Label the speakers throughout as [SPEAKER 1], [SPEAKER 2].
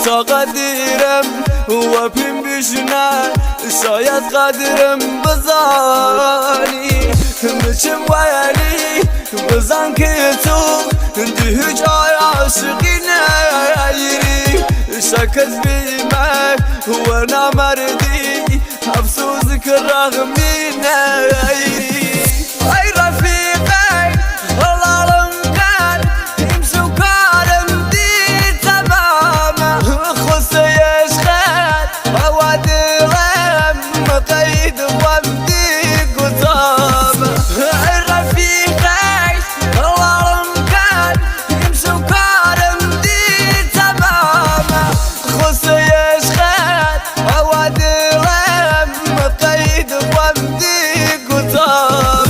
[SPEAKER 1] قدرم و پیم بشنه شاید قدرم بزانی بچم ویلی بزن که تو ده جای عاشقی نیری شکست بیمه و نمردی افسوس که رغمی نیری ای رفیقی العالم کن امشو کارم دی تمام خسته عشقت هوا دلم مقید وم دی گذام ای رفیقی العالم کن امشو کارم دی تمام خسته عشقت هوا دلم مقید وم دی گذام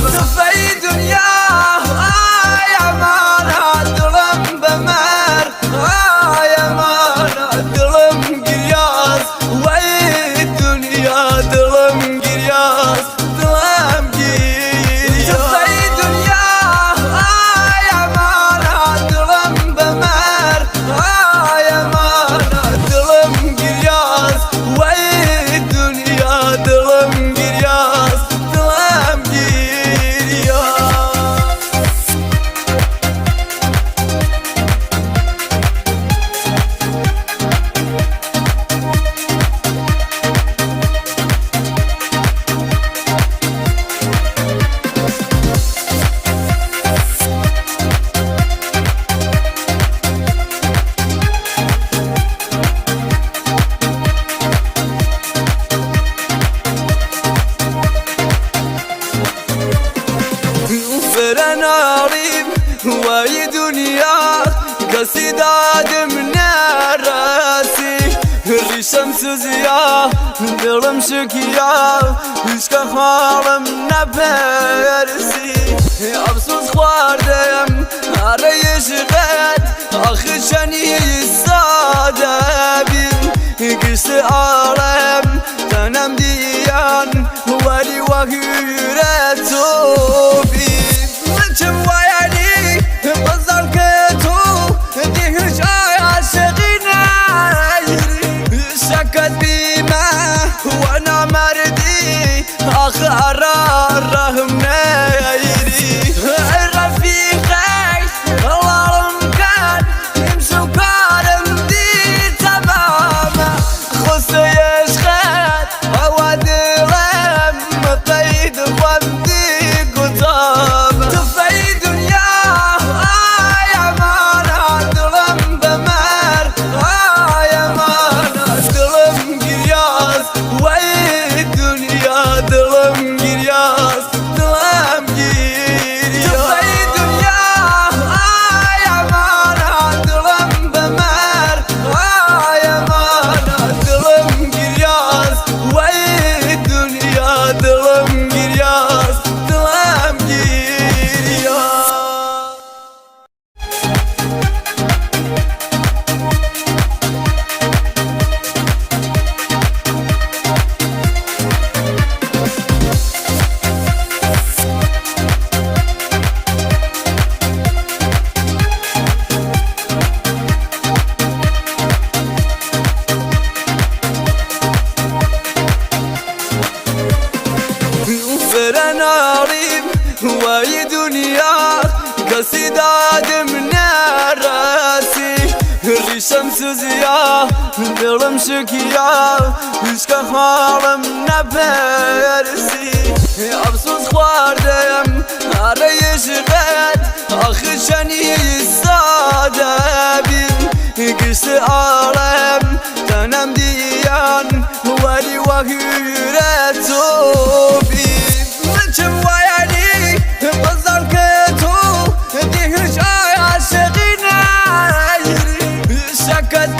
[SPEAKER 1] فرناریم وای دنیا کسی دادم نرسی ریشم سوزیا دلم شکیا هیچ که حالم نپرسی افسوس خوردم هره عشقت آخر شنی ساده بین گشت عالم تنم دیان ولی وحیره تو بین بچم ویلی بزن که تو ده جای عاشقی نیری شکست بیمه و نمردی آخر رحم نیری ای رفیقی العالم کن امشو کارم دی تمام خسته عشقت هوا دلم مقید وم دی گذام فرناریم وای دنیا کسی دادم نرسی ریشم سوزیا دلم شکیا هیچ که حالم نپرسی افسوس خوردم هره عشقت آخر شنی ساده بین گشت عالم تنم دیان ولی وحیره تو بین بچم ویلی بزن که تو ده جای عاشقی نیری شکست